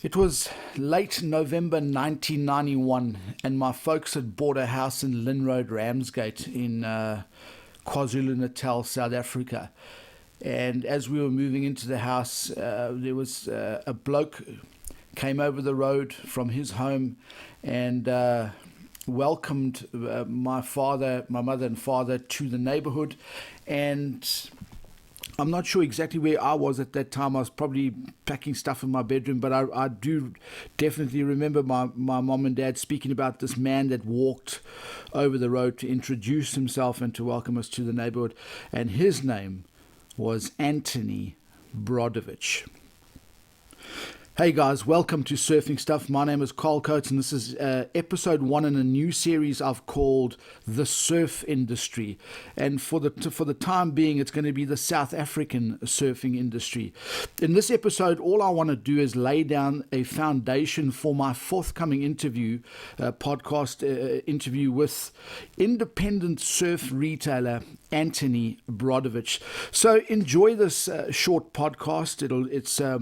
It was late November 1991, and my folks had bought a house in Lynn Road, Ramsgate, in KwaZulu-Natal, South Africa. And as we were moving into the house, there was a bloke came over the road from his home and welcomed my mother and father to the neighborhood. And I'm not sure exactly where I was at that time. I was probably packing stuff in my bedroom, but I do definitely remember my mom and dad speaking about this man that walked over the road to introduce himself and to welcome us to the neighborhood. And his name was Antoni Brodowicz. Hey guys, welcome to Surfing Stuff. My name is Karl Coates, and this is episode 1 in a new series I've called The Surf Industry. And for the time being, it's going to be the South African surfing industry. In this episode, all I want to do is lay down a foundation for my forthcoming podcast interview with independent surf retailer Antoni Brodowicz. So enjoy this short podcast. It's a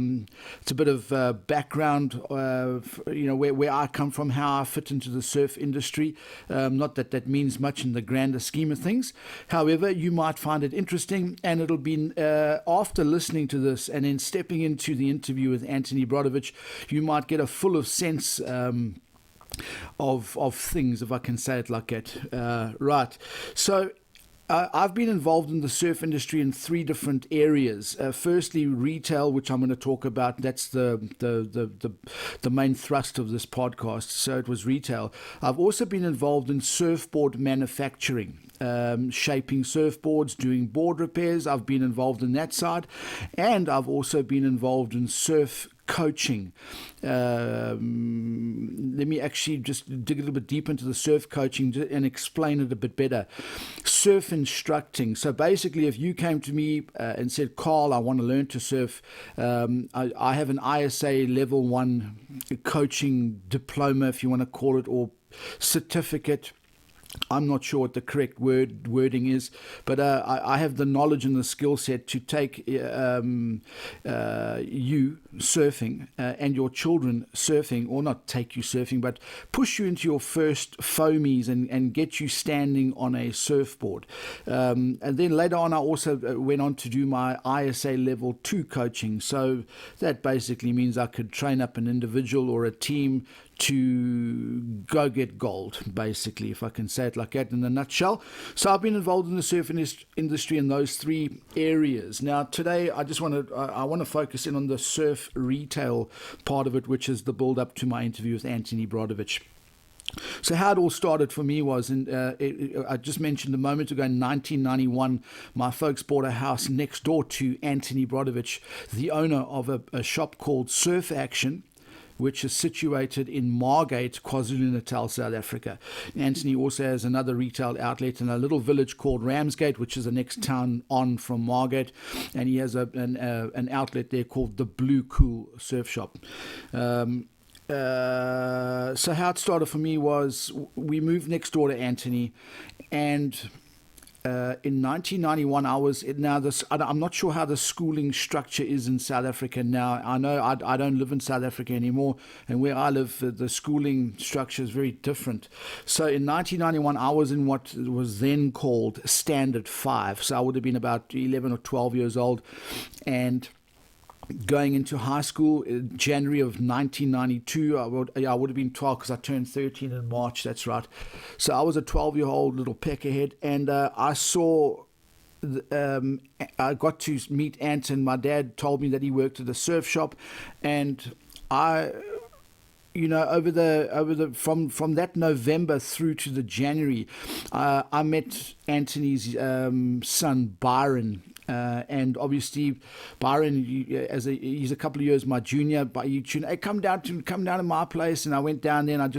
bit of background, where I come from, how I fit into the surf industry. Not that means much in the grander scheme of things. However, you might find it interesting, and it'll be after listening to this and then stepping into the interview with Antoni Brodowicz, you might get a full of sense of things, if I can say it like that. Right. So I've been involved in the surf industry in 3 different areas. Firstly, retail, which I'm going to talk about. That's the main thrust of this podcast. So it was retail. I've also been involved in surfboard manufacturing, shaping surfboards, doing board repairs. I've been involved in that side. And I've also been involved in surf coaching. Let me actually just dig a little bit deep into the surf coaching and explain it a bit better. Surf instructing. So basically, if you came to me and said, Karl, I want to learn to surf, I have an ISA level 1 coaching diploma, if you want to call it, or certificate. I'm not sure what the correct wording is, but I have the knowledge and the skill set to take you surfing and your children surfing, or not take you surfing, but push you into your first foamies and get you standing on a surfboard. And then later on, I also went on to do my ISA level 2 coaching. So that basically means I could train up an individual or a team to go get gold, basically, if I can say it like that in a nutshell. So I've been involved in the surf industry in those 3 areas. Now today I want to focus in on the surf retail part of it, which is the build up to my interview with Antoni Brodowicz. So how it all started for me was, I just mentioned a moment ago, in 1991, my folks bought a house next door to Antoni Brodowicz, the owner of a shop called Surf Action, which is situated in Margate, KwaZulu-Natal, South Africa. Antoni also has another retail outlet in a little village called Ramsgate, which is the next town on from Margate, and he has an outlet there called the Blue Cool Surf Shop. So how it started for me was we moved next door to Antoni, and in 1991, I'm not sure how the schooling structure is in South Africa now. I know I don't live in South Africa anymore, and where I live, the schooling structure is very different. So in 1991, I was in what was then called Standard 5. So I would have been about 11 or 12 years old, and going into high school in January of 1992, I would have been 12 because I turned 13 in March, that's right. So I was a 12-year-old little peckerhead, and I got to meet Ant, and my dad told me that he worked at a surf shop, and from that November through to the January, I met Antoni's son Byron. And obviously, Byron, he's a couple of years my junior. But hey, come down to my place, and I went down there, and I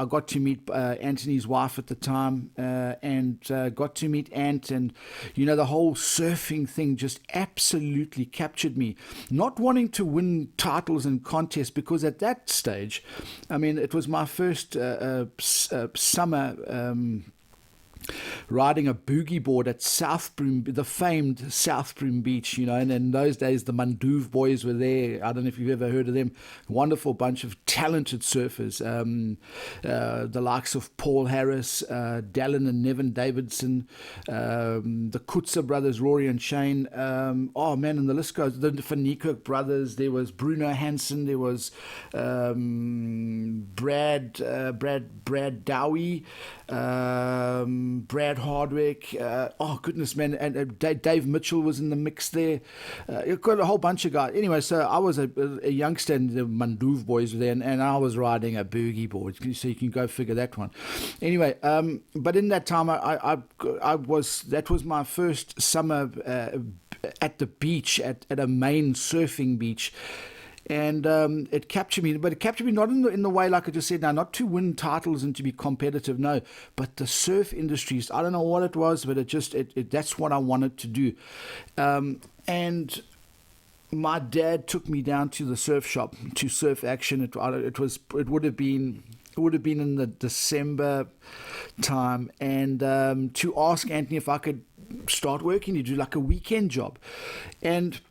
got to meet Antoni's wife at the time, and got to meet Ant, and the whole surfing thing just absolutely captured me. Not wanting to win titles and contests, because at that stage, I mean, it was my first summer riding a boogie board at Southbroom, the famed Southbroom Beach, and in those days the Manduv boys were there. I don't know if you've ever heard of them. Wonderful bunch of talented surfers, the likes of Paul Harris, Dallin and Nevin Davidson, the Kutzer brothers, Rory and Shane. And the list goes. The Van Niekerk brothers. There was Bruno Hansen. There was Brad Dowie. Brad Hardwick, goodness, man, and Dave Mitchell was in the mix there. You've got a whole bunch of guys. Anyway, so I was a youngster, and the Manduv boys were there, and I was riding a boogie board, so you can go figure that one. Anyway, but in that time, that was my first summer at the beach, at a main surfing beach. And it captured me, but it captured me not in the way like I just said now, not to win titles and to be competitive, no, but the surf industries. I don't know what it was, but that's what I wanted to do. And my dad took me down to the surf shop to Surf Action. It would have been in the December time, and to ask Antoni if I could start working to do like a weekend job. And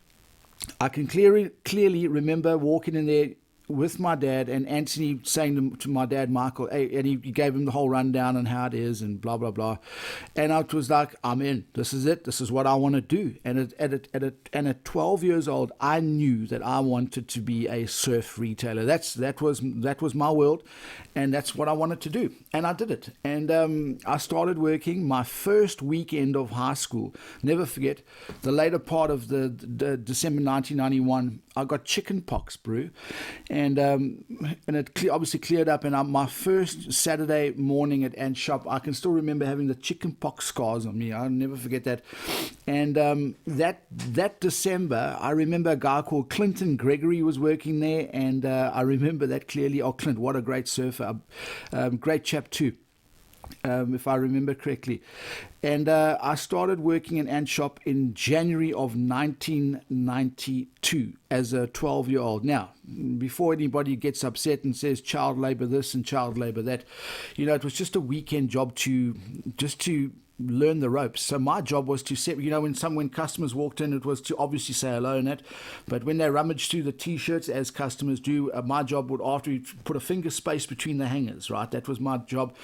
I can clearly remember walking in there with my dad, and Antoni saying to my dad, Michael, hey, and he gave him the whole rundown on how it is and blah, blah, blah. And I was like, I'm in. This is it. This is what I want to do. And at 12 years old, I knew that I wanted to be a surf retailer. That was my world, and that's what I wanted to do. And I did it. And I started working my first weekend of high school. Never forget, the later part of the December 1991, I got chicken pox, bro. And it obviously cleared up. And my first Saturday morning at Ant Shop, I can still remember having the chicken pox scars on me. I'll never forget that. And that December, I remember a guy called Clinton Gregory was working there. And I remember that clearly. Oh, Clint, what a great surfer. Great chap too. If I remember correctly. And I started working in Ant Shop in January of 1992 as a 12-year-old. Now, before anybody gets upset and says child labor this and child labor that, it was just a weekend job to learn the ropes. So my job was to set, when customers walked in, it was to obviously say hello and that. But when they rummaged through the T-shirts, as customers do, my job would, after you put a finger space between the hangers, right? That was my job.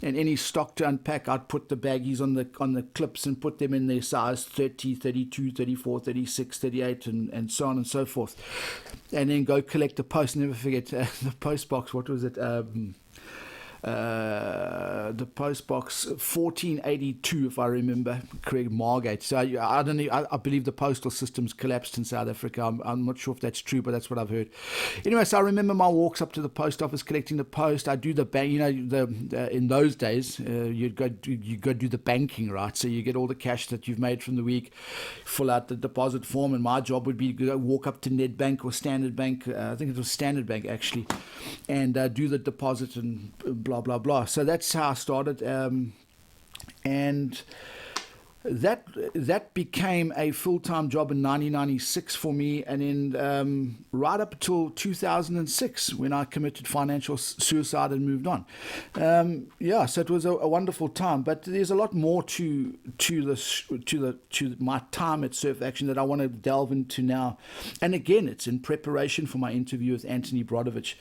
And any stock to unpack, I'd put the baggies on the clips and put them in their size 30, 32, 34, 36, 38, and so on and so forth. And then go collect the post. Never forget the post box. What was it? The post box 1482, if I remember correct, Margate. So I don't know, I believe the postal system's collapsed in South Africa. I'm not sure if that's true, but that's what I've heard. Anyway, so I remember my walks up to the post office collecting the post. I do the bank. In those days, you go do the banking, right? So you get all the cash that you've made from the week, fill out the deposit form, and my job would be to go walk up to Nedbank or Standard Bank. I think it was Standard Bank actually, and do the deposit and blah, blah, blah. So that's how I started. And that became a full-time job in 1996 for me, and then right up until 2006 when I committed financial suicide and moved on. So it was a wonderful time, but there's a lot more to my time at Surf Action that I want to delve into now. And again, it's in preparation for my interview with Antoni Brodowicz,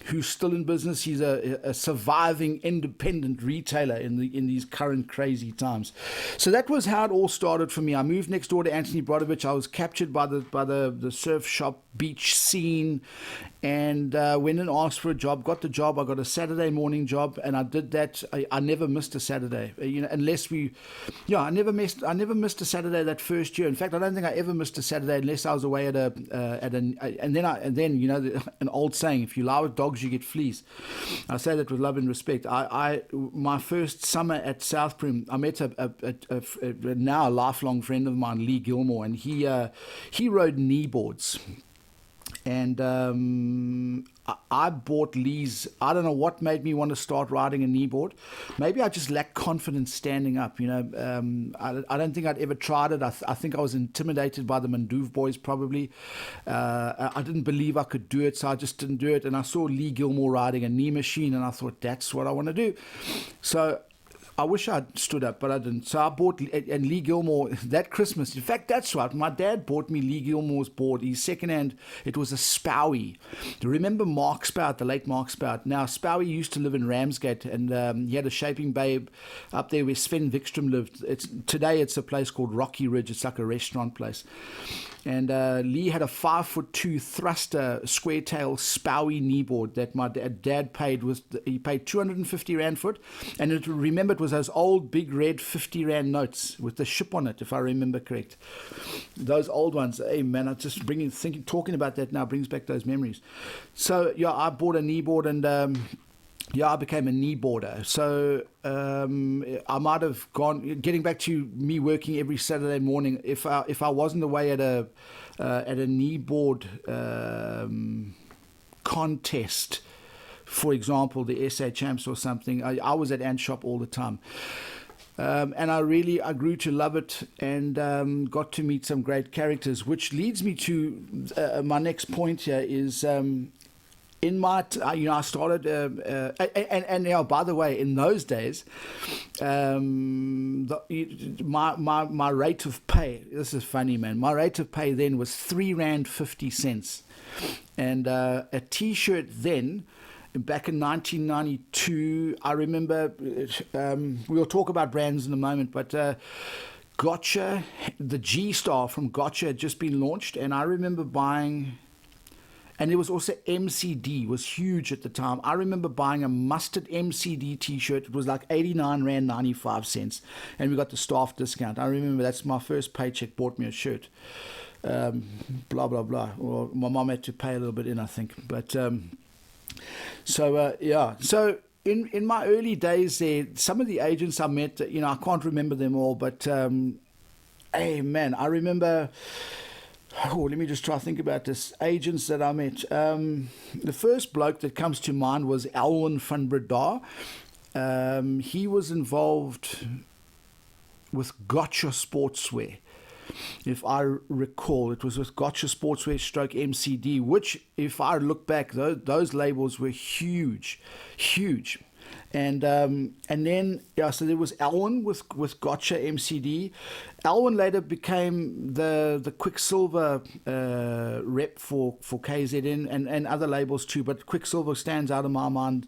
who's still in business. He's a surviving independent retailer in these current crazy times. So that was how it all started for me. I moved next door to Antoni Brodowicz. I was captured by the surf shop beach scene, and went and asked for a job. Got the job. I got a Saturday morning job, and I did that. I never missed a Saturday. I never missed a Saturday that first year. In fact, I don't think I ever missed a Saturday unless I was away at an old saying: if you lie with dogs, you get fleas. I say that with love and respect. My first summer at Southbroom, I met a now a lifelong friend of mine, Lee Gilmore, and he rode kneeboards. And I bought Lee's. I don't know what made me want to start riding a kneeboard. Maybe I just lacked confidence standing up. I don't think I'd ever tried it. I think I was intimidated by the Manduve boys probably. I didn't believe I could do it, so I just didn't do it. And I saw Lee Gilmore riding a knee machine, and I thought, that's what I want to do. So I wish I'd stood up, but I didn't. So I bought, and Lee Gilmore, that Christmas, in fact, that's right, my dad bought me Lee Gilmore's board, his second-hand. It was a Spowie. Do you remember Mark Spout, the late Mark Spout? Now, Spowie used to live in Ramsgate, and he had a shaping bay up there where Sven Wikström lived. Today it's a place called Rocky Ridge. It's like a restaurant place. And Lee had a 5'2" thruster square tail Spowie kneeboard that my dad paid. He paid 250 Rand for it. And remember, it was those old big red 50 Rand notes with the ship on it, if I remember correct. Those old ones. Hey man, I just talking about that now brings back those memories. So yeah, I bought a kneeboard, and I became a kneeboarder. So I might have gone. Getting back to me working every Saturday morning, if I wasn't away at a kneeboard contest, for example, the SA Champs or something, I was at Ant Shop all the time. And I grew to love it, and got to meet some great characters, which leads me to my next point here is. In my, I started, and by the way, in those days, my rate of pay. This is funny, man. My rate of pay then was R3.50, and a T-shirt then. Back in 1992, I remember. We'll talk about brands in a moment, but. Gotcha, the G-Star from Gotcha had just been launched, and I remember buying. And there was also M.C.D, was huge at the time. I remember buying a mustard M.C.D T-shirt. It was like 89 Rand 95 cents. And we got the staff discount. I remember that's my first paycheck, bought me a shirt. Blah, blah, blah. Well, my mom had to pay a little bit in, I think. But, yeah. So in my early days there, some of the agents I met, I can't remember them all. But, hey, man, I remember... Oh, let me just try to think about this. Agents that I met. The first bloke that comes to mind was Alwyn van Breda. He was involved with Gotcha Sportswear. If I recall, it was with Gotcha Sportswear stroke M.C.D, which, if I look back, those labels were huge, huge. And then, so there was Alwyn with Gotcha M.C.D. Alwyn later became the Quicksilver rep for KZN and other labels too, but Quicksilver stands out in my mind.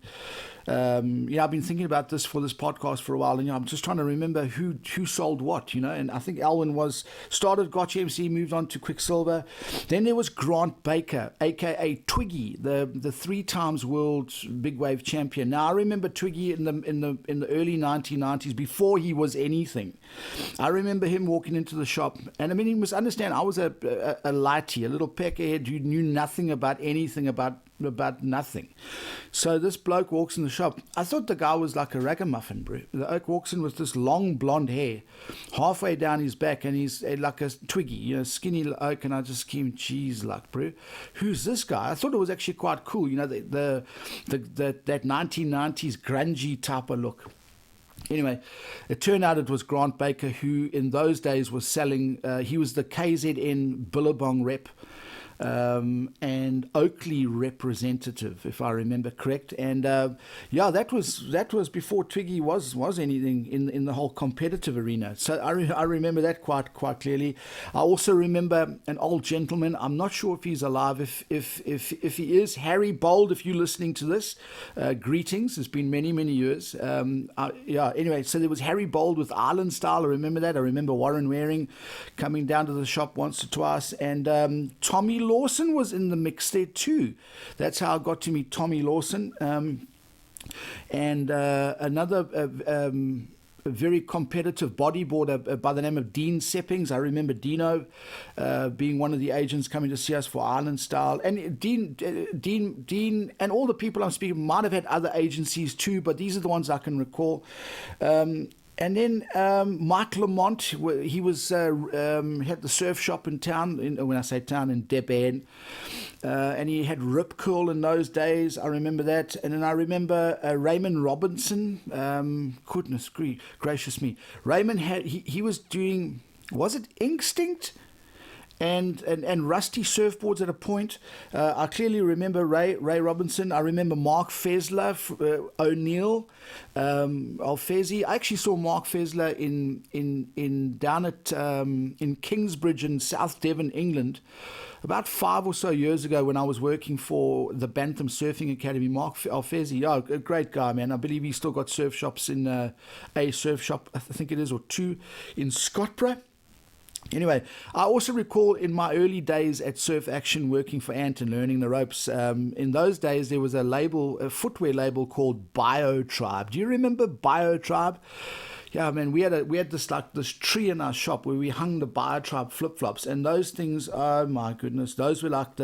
I've been thinking about this for this podcast for a while, and I'm just trying to remember who sold what, and I think Alwyn started Gotcha MC, moved on to Quicksilver. Then there was Grant Baker, aka Twiggy, the 3 times world big wave champion. Now I remember Twiggy in the early 1990s, before he was anything. I remember him walking into the shop, and I mean, you must understand, I was a lighty, a little peckerhead who knew nothing about anything, about nothing. So this bloke walks in the shop. I thought the guy was like a ragamuffin, bro. The oak walks in with this long blonde hair halfway down his back, and he's like a Twiggy, skinny oak, and I just came, geez, like, bro, who's this guy? I thought it was actually quite cool, that 1990s grungy type of look. Anyway, it turned out it was Grant Baker, who in those days was selling, he was the KZN Billabong rep, and Oakley representative, if I remember correct. And that was before Twiggy was anything in the whole competitive arena. So I remember that quite clearly. I also remember an old gentleman. I'm not sure if he's alive. If he is, Harry Bold, if you're listening to this, greetings. It's been many years. Anyway, so there was Harry Bold with Island Style. I remember that. I remember Warren Waring coming down to the shop once or twice, and Tommy Lawson was in the mix there too. That's how I got to meet Tommy Lawson. And another very competitive bodyboarder by the name of Dean Seppings. I remember Dino being one of the agents coming to see us for Island Style. And Dean and all the people I'm speaking might have had other agencies too, but these are the ones I can recall. And then Mike Lamont, he was had the surf shop in town. When I say town, in Deban, and he had Rip Curl in those days. I remember that. And then I remember Raymond Robinson. Goodness gracious me, Raymond he was doing. Was it Instinct? And rusty surfboards at a point. I clearly remember Ray Robinson. I remember Mark Fezler, O'Neill, Alfezi. I actually saw Mark Fezler in down at in Kingsbridge in South Devon, England, about 5 or so years ago when I was working for the Bantam Surfing Academy. Mark Alfezi, a great guy, man. I believe he's still got surf shops in a surf shop, I think it is, or two in Scottborough. Anyway, I also recall in my early days at Surf Action working for Ant and learning the ropes. In those days, there was a footwear label called Bio Tribe. Do you remember Bio Tribe? Yeah, man, we had this tree in our shop where we hung the Bio Tribe flip flops, and those things, oh my goodness, those were like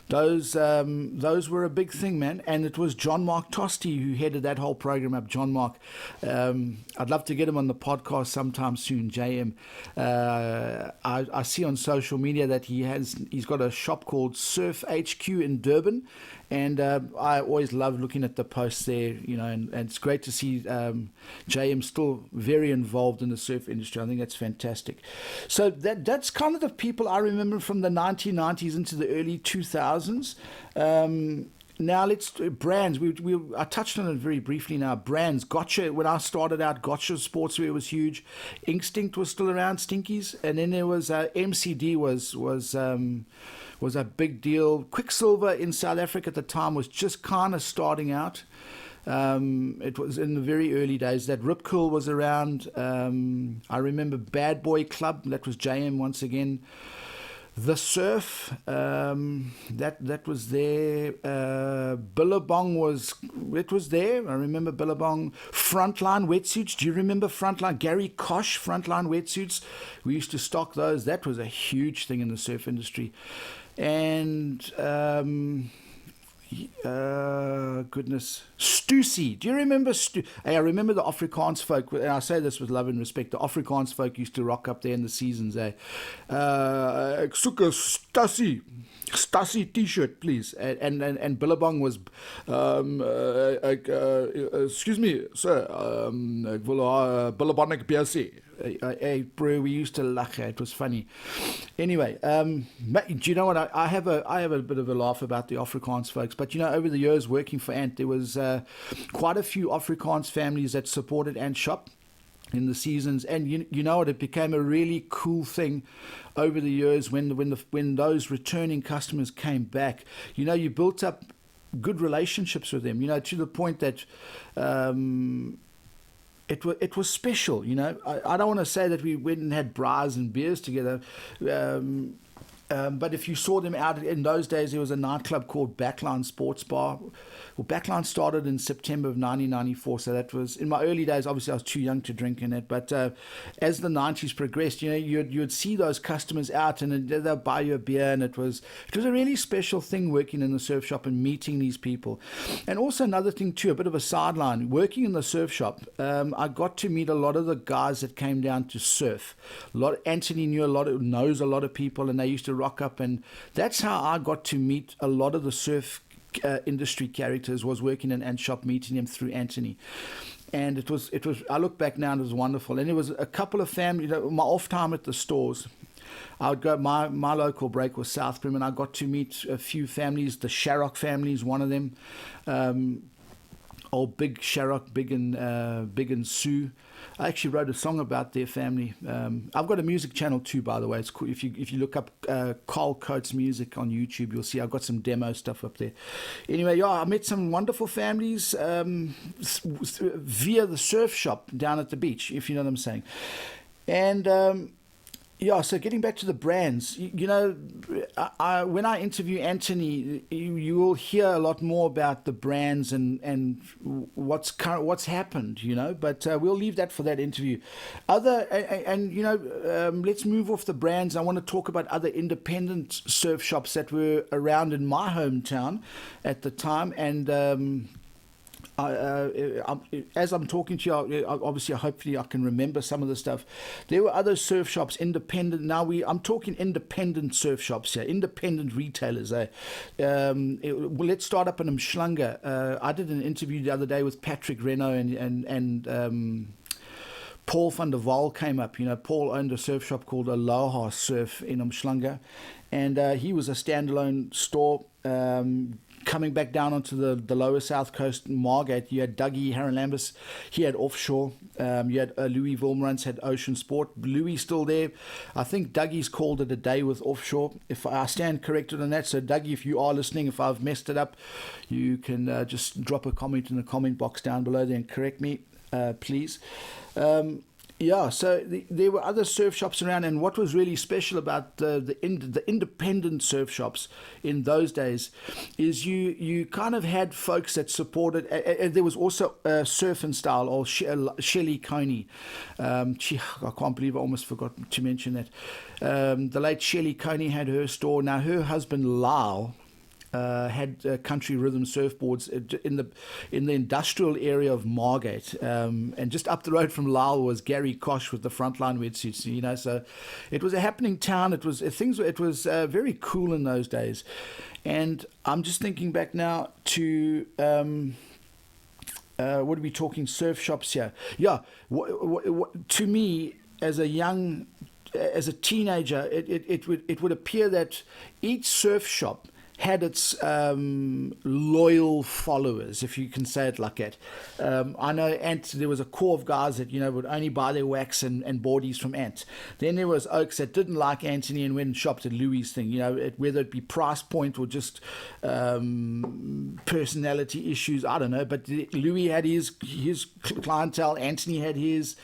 those were a big thing, man. And it was John Mark Tosti who headed that whole program up. John Mark, I'd love to get him on the podcast sometime soon. JM, I see on social media that he's got a shop called Surf HQ in Durban, and I always love looking at the posts there, and it's great to see JM still very involved in the surf industry. I think that's fantastic. So that's kind of the people I remember from the 1990s into the early 2000s. Now let's brands. I touched on it very briefly now. Brands. Gotcha. When I started out, Gotcha Sportswear was huge. Instinct was still around, Stinkies, and then there was M.C.D. was a big deal. Quicksilver in South Africa at the time was just kind of starting out. It was in the very early days that Rip Curl was around. I remember Bad Boy Club. That was JM once again. The Surf, that was there. Billabong was there. I remember Billabong. Frontline wetsuits. Do you remember Frontline? Gary Kosh Frontline wetsuits. We used to stock those. That was a huge thing in the surf industry. And goodness, Stussy. Do you remember Hey, I remember the Afrikaans folk, and I say this with love and respect. The Afrikaans folk used to rock up there in the seasons. Ek soek 'n Stussy t-shirt, please. And Billabong was, excuse me, sir, ek wil Billabong BSc. Hey, bro, we used to laugh. It was funny. Anyway, do you know what? I have a bit of a laugh about the Afrikaans folks, but over the years working for Ant, there was quite a few Afrikaans families that supported Ant Shop in the seasons, and you know what? It became a really cool thing over the years when those returning customers came back. You built up good relationships with them. To the point that. It was special, I don't want to say that we went and had bras and beers together, but if you saw them out in those days, there was a nightclub called Backline Sports Bar. Well, Backline started in September of 1994, so that was in my early days. Obviously, I was too young to drink in it, but as the 90s progressed, you'd see those customers out, and they'll buy you a beer, and it was a really special thing working in the surf shop and meeting these people. And also another thing too, a bit of a sideline, working in the surf shop, I got to meet a lot of the guys that came down to surf. Antoni knows a lot of people, and they used to rock up, and that's how I got to meet a lot of the surf industry characters, was working in Ant Shop, meeting them through Antoni. And it was I look back now, and it was wonderful. And there was a couple of families, my off time at the stores, I would go, my local break was Southprim, and I got to meet a few families. The Sharrock family is one of them. Old Big Sharrock, Big and Sue. I actually wrote a song about their family. I've got a music channel too, by the way. It's cool. If you look up Karl Coates music on YouTube, you'll see I've got some demo stuff up there. Anyway, I met some wonderful families via the surf shop down at the beach, if you know what I'm saying. And so getting back to the brands, when I interview Antoni, you will hear a lot more about the brands and what's happened, but we'll leave that for that interview. Let's move off the brands. I want to talk about other independent surf shops that were around in my hometown at the time, and As I'm talking to you, obviously, hopefully, I can remember some of the stuff. There were other surf shops, independent. Now I'm talking independent surf shops here, independent retailers. Well, let's start up in Umhlanga. I did an interview the other day with Patrick Reno and Paul van der Waal came up. Paul owned a surf shop called Aloha Surf in Umhlanga, and he was a standalone store. Coming back down onto the lower south coast, Margate, you had Dougie Haralambous. He had offshore. You had Louis Wilmrans had ocean sport. Louis still there. I think Dougie's called it a day with offshore. If I stand corrected on that, so Dougie, if you are listening, if I've messed it up, you can just drop a comment in the comment box down below there and correct me, please. So there were other surf shops around, and what was really special about the independent surf shops in those days is you kind of had folks that supported. There was also Surf and Style, or Shelley Coney. I can't believe I almost forgot to mention that. The late Shelley Coney had her store. Now her husband Lyle had country rhythm surfboards in the industrial area of Margate, and just up the road from Lyle was Gary Kosh with the Frontline wetsuits. So it was a happening town. It was very cool in those days, and I'm just thinking back now to what are we talking surf shops here? Yeah, to me as a teenager, it would appear that each surf shop had its loyal followers, if you can say it like that. I know there was a core of guys that would only buy their wax and boardies from Ant. Then there was Oaks that didn't like Antoni and went and shopped at Louis' thing. Whether it be price point or just personality issues, I don't know. But Louis had his clientele, Antoni had his,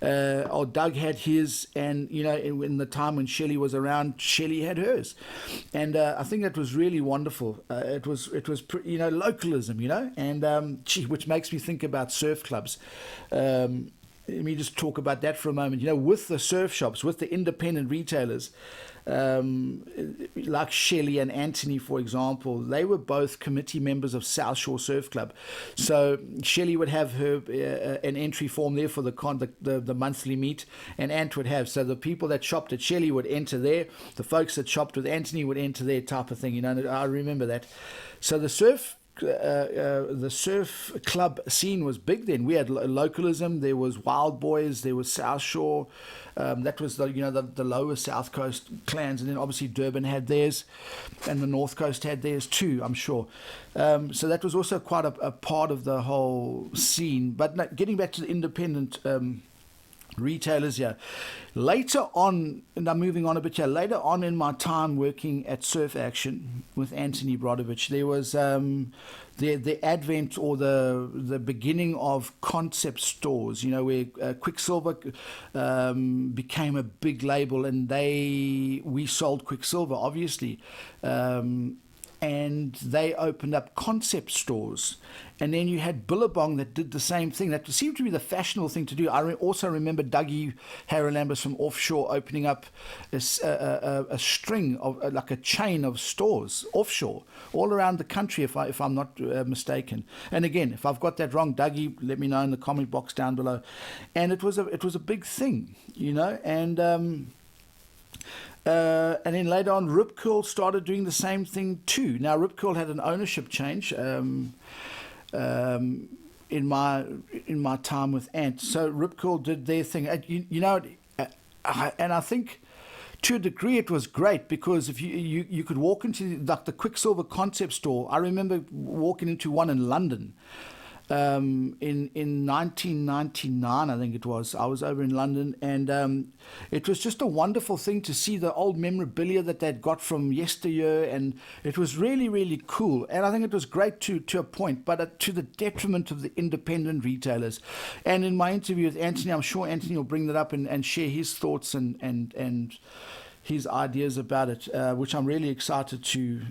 or Doug had his, and in the time when Shelley was around, Shelley had hers, and I think that was really wonderful. It was localism, and which makes me think about surf clubs. Let me just talk about that for a moment. With the surf shops, with the independent retailers, like Shelley and Antoni, for example, they were both committee members of South Shore Surf Club. So Shelley would have her an entry form there for the monthly meet, and Ant would have. So the people that shopped at Shelley would enter there. The folks that shopped with Antoni would enter there, type of thing. I remember that. So the surf club scene was big then. We had localism. There was Wild Boys. There was South Shore. That was the lower South Coast clans, and then obviously Durban had theirs, and the North Coast had theirs too, I'm sure. So that was also quite a part of the whole scene. But getting back to the independent retailers here. Later on, and I'm moving on a bit here, later on in my time working at Surf Action with Antoni Brodowicz, there was the advent or the beginning of concept stores, where Quicksilver became a big label, and we sold Quicksilver, obviously. And they opened up concept stores. And then you had Billabong that did the same thing. That seemed to be the fashionable thing to do. I also remember Dougie Haralambous from offshore opening up a string of like a chain of stores offshore all around the country, if I'm not mistaken. And again, if I've got that wrong, Dougie, let me know in the comment box down below. And it was a big thing, and then later on, Rip Curl started doing the same thing too. Now, Rip Curl had an ownership change in my time with Ant. So Rip Curl did their thing. And I think to a degree it was great, because if you could walk into the Quicksilver concept store. I remember walking into one in London. In 1999, I think it was. I was over in London, and it was just a wonderful thing to see the old memorabilia that they'd got from yesteryear, and it was really, really cool. And I think it was great to a point, but to the detriment of the independent retailers. And in my interview with Antoni, I'm sure Antoni will bring that up and share his thoughts and his ideas about it, which I'm really excited to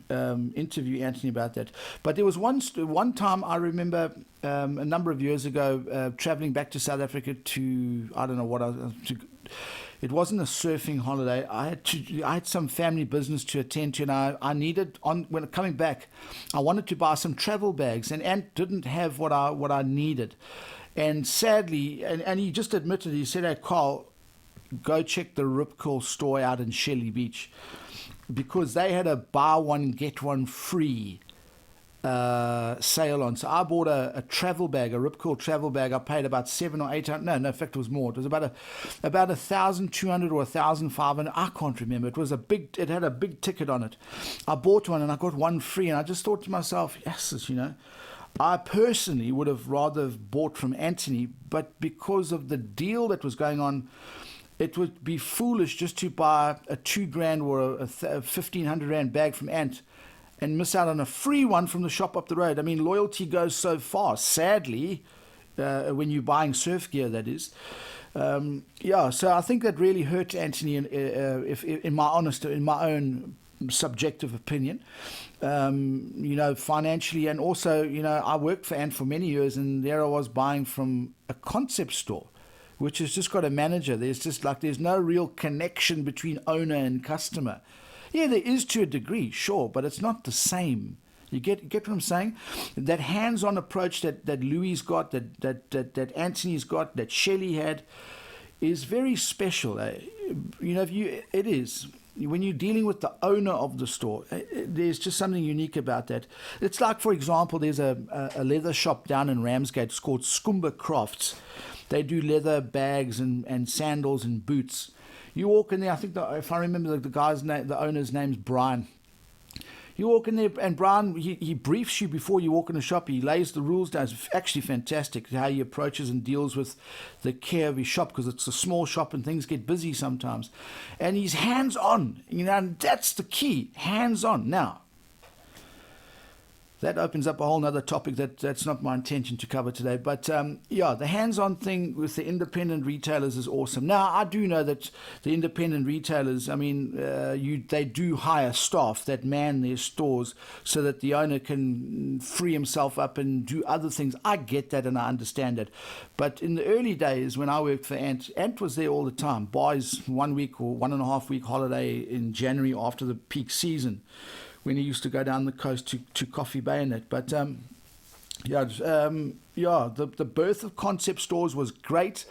interview Antoni about that. But there was one time I remember a number of years ago traveling back to South Africa to, I don't know what, It wasn't a surfing holiday. I had some family business to attend to, and I needed, when coming back, I wanted to buy some travel bags, and Ant didn't have what I needed. And sadly, and he just admitted, he said, "Hey, Carl, go check the Rip Curl store out in Shelley Beach," because they had a buy one get one free sale on. So I bought a travel bag, a Rip Curl travel bag. I paid about $700 or $800. No, in fact, it was more. It was about 1,200 or 1,500. I can't remember. It was a big. It had a big ticket on it. I bought one and I got one free, and I just thought to myself, yes, I personally would have rather bought from Antoni, but because of the deal that was going on, it would be foolish just to buy a $2,000 or a 1,500 rand bag from Ant and miss out on a free one from the shop up the road. I mean, loyalty goes so far, sadly, when you're buying surf gear, that is. So I think that really hurt Antoni, in my own subjective opinion, financially. And also, I worked for Ant for many years, and there I was buying from a concept store, which has just got a manager. There's no real connection between owner and customer. Yeah, there is to a degree, sure, but it's not the same. You get what I'm saying? That hands-on approach that Louis got, that Antoni's got, that Shelley had, is very special. It is. When you're dealing with the owner of the store, there's just something unique about that. It's like, for example, there's a leather shop down in Ramsgate. It's called Skumba Crafts. They do leather bags and sandals and boots. You walk in there, I think, if I remember the guy's name, the owner's name's Brian. You walk in there, and Brian, he briefs you before you walk in the shop. He lays the rules down. It's actually fantastic how he approaches and deals with the care of his shop, because it's a small shop and things get busy sometimes. And he's hands-on, and that's the key, hands-on. Now, that opens up a whole other topic that's not my intention to cover today. But the hands-on thing with the independent retailers is awesome. Now, I do know that the independent retailers, they do hire staff that man their stores so that the owner can free himself up and do other things. I get that and I understand it. But in the early days when I worked for Ant was there all the time. Buys 1 week or 1.5 week holiday in January after the peak season, when he used to go down the coast to Coffee Bay and that. But the birth of concept stores was great,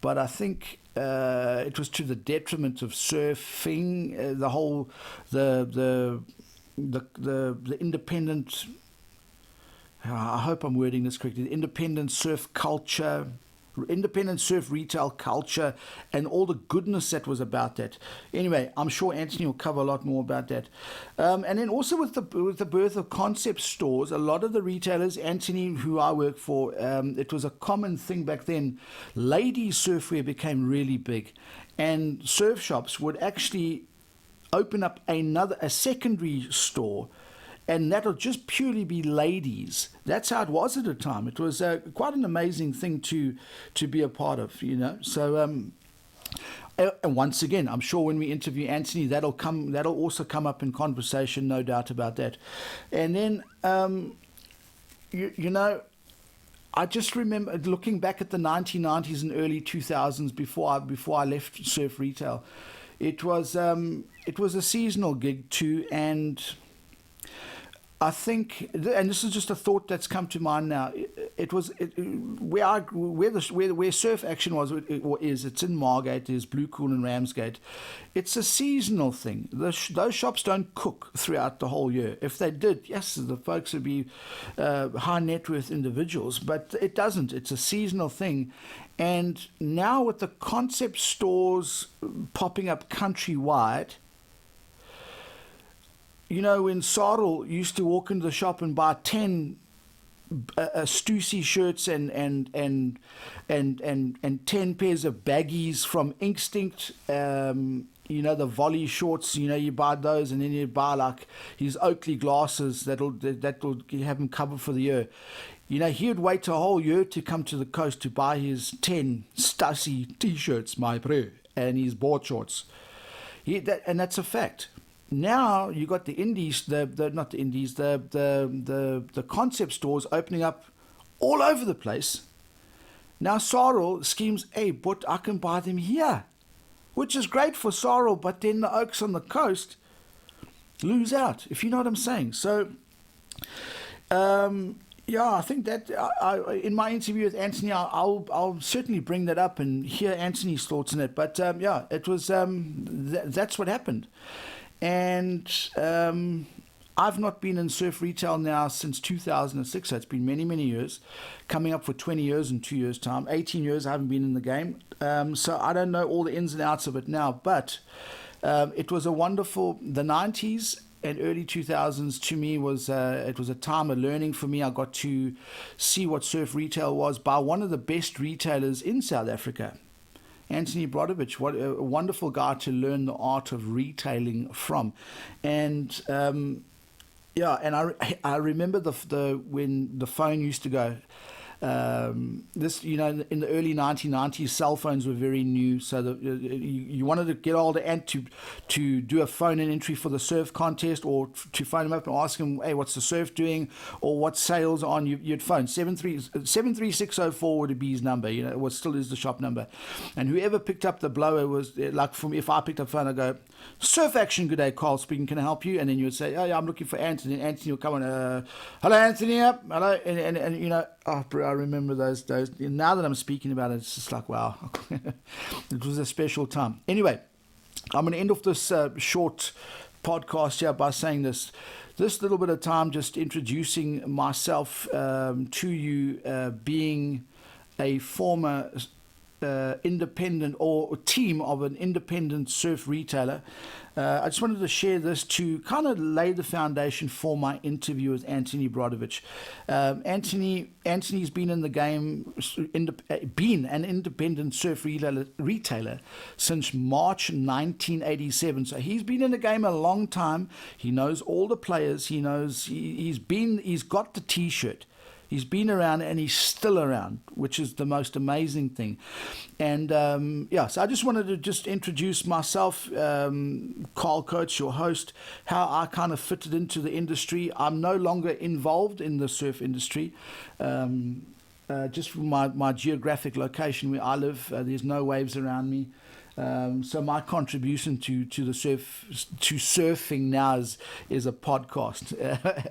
but I think it was to the detriment of surfing. The independent. I hope I'm wording this correctly. The independent surf culture. Independent surf retail culture and all the goodness that was about that. Anyway, I'm sure Antoni will cover a lot more about that. And then also with the birth of concept stores, a lot of the retailers, Antoni, who I work for, it was a common thing back then. Ladies surfwear became really big, and surf shops would actually open up a secondary store, and that'll just purely be ladies. That's how it was at the time. It was quite an amazing thing to be a part of, So, and once again, I'm sure when we interview Antoni, that'll also come up in conversation, no doubt about that. And then, I just remember looking back at the 1990s and early 2000s before I left surf retail. It was a seasonal gig too, and I think, and this is just a thought that's come to mind now. Where surf action was or is. It's in Margate. There's Blue Cool and Ramsgate. It's a seasonal thing. Those shops don't cook throughout the whole year. If they did, yes, the folks would be high net worth individuals. But it doesn't. It's a seasonal thing. And now with the concept stores popping up countrywide. When Sarel used to walk into the shop and buy 10 Stussy shirts and 10 pairs of baggies from Instinct, the volley shorts, you buy those, and then you buy like his Oakley glasses that'll have him covered for the year. He would wait a whole year to come to the coast to buy his 10 Stussy T-shirts, my bro, and his board shorts. And that's a fact. Now you got the indies, the concept stores opening up all over the place. Now Sarel schemes, hey, but I can buy them here. which is great for sorrel, but then the oaks on the coast lose out, if you know what I'm saying. So, yeah, I think that in my interview with Antoni, I'll certainly bring that up and hear Antoni's thoughts on it. But yeah, it was that's what happened, and I've not been in surf retail now since 2006, so it's been many, many years, coming up for 20 years in 2 years' time. 18 years I haven't been in the game, so I don't know all the ins and outs of it now, but it was a wonderful, the 90s and early 2000s to me was it was a time of learning for me. I got to see what surf retail was by one of the best retailers in South Africa, Antoni Brodowicz. What a wonderful guy to learn the art of retailing from. And yeah, and I remember when the phone used to go. This, you know, in the early 1990s, cell phones were very new, so you wanted to get hold of Ant to do a phone-in entry for the surf contest, or to phone him up and ask him, hey, what's the surf doing, or what sales on. You'd phone 73604 would be his number. You know, it was still is the shop number, and whoever picked up the blower was like, from if I picked up the phone, I go, Surf Action, good day, Carl speaking, can I help you? And then you would say, oh yeah, I'm looking for Antoni. And Antoni will come on, hello Antoni, yep, hello, and you know, oh, I remember those. Now that I'm speaking about it, it's just like, wow, it was a special time. Anyway, I'm going to end off this short podcast here by saying this little bit of time, just introducing myself to you, being a former independent or team of an independent surf retailer. I just wanted to share this to kind of lay the foundation for my interview with Antoni Brodowicz. Antoni's been in the game, been an independent surf retailer since March 1987. So he's been in the game a long time. He knows all the players. He knows he's got the T-shirt. He's been around and he's still around, which is the most amazing thing. And yeah, so I just wanted to just introduce myself, Karl Coates, your host, how I kind of fitted into the industry. I'm no longer involved in the surf industry. Just from my geographic location where I live, there's no waves around me. So my contribution to surfing now is a podcast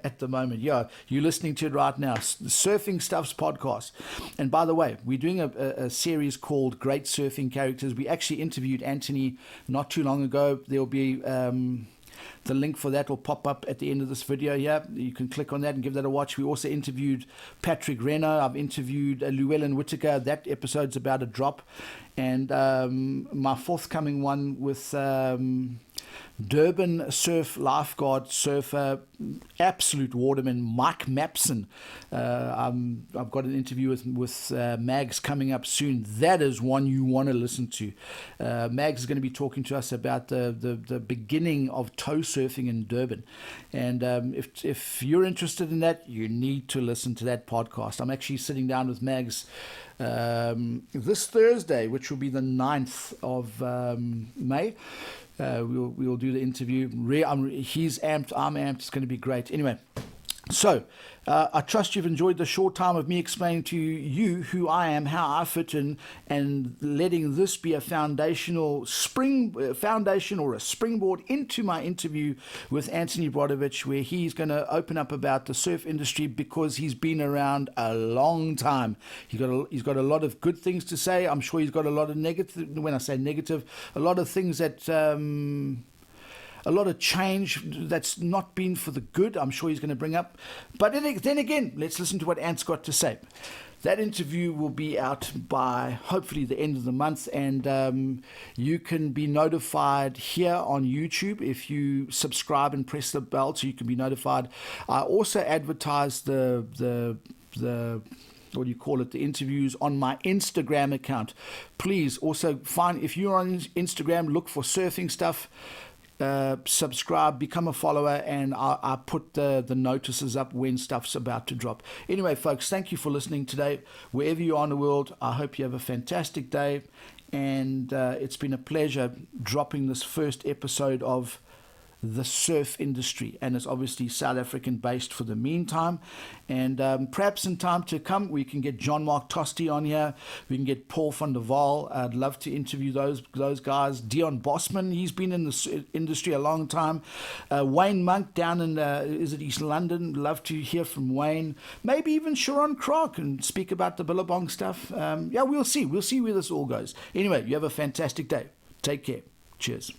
at the moment. Yeah, you're listening to it right now, Surfing Stuff's podcast. And by the way, we're doing a series called Great Surfing Characters. We actually interviewed Antoni not too long ago. There'll be the link for that will pop up at the end of this video here. You can click on that and give that a watch. We also interviewed Patrick Renner. I've interviewed Llewellyn Whittaker. That episode's about a drop. And my forthcoming one with Durban surf lifeguard surfer, absolute waterman, Mike Mapson. I've got an interview with Mags coming up soon. That is one you want to listen to. Mags is going to be talking to us about the beginning of toe surfing in Durban. And if you're interested in that, you need to listen to that podcast. I'm actually sitting down with Mags this Thursday, which will be the 9th of May. We'll do the interview. He's amped, I'm amped. It's going to be great. Anyway, so I trust you've enjoyed the short time of me explaining to you who I am, how I fit in, and letting this be a foundation or a springboard into my interview with Antoni Brodowicz, where he's going to open up about the surf industry because he's been around a long time. He's got a lot of good things to say. I'm sure he's got a lot of negative. When I say negative, a lot of things that. A lot of change that's not been for the good, I'm sure he's going to bring up. But then again, let's listen to what Ant's got to say. That interview will be out by hopefully the end of the month, and you can be notified here on YouTube if you subscribe and press the bell so you can be notified. I also advertise the what do you call it, the interviews on my Instagram account. Please also if you're on Instagram, look for Surfing Stuff. Subscribe, become a follower, and I put the notices up when stuff's about to drop. Anyway, folks, thank you for listening today. Wherever you are in the world, I hope you have a fantastic day, and it's been a pleasure dropping this first episode of the surf industry, and it's obviously South African based for the meantime. And perhaps in time to come, we can get John Mark Tosti on here. We can get Paul van der Waal. I'd love to interview those guys. Dion Bosman, he's been in the industry a long time. Wayne Monk down in is it East London? Love to hear from Wayne. Maybe even Sharon Clark and speak about the Billabong stuff. Yeah, we'll see. We'll see where this all goes. Anyway, you have a fantastic day. Take care. Cheers.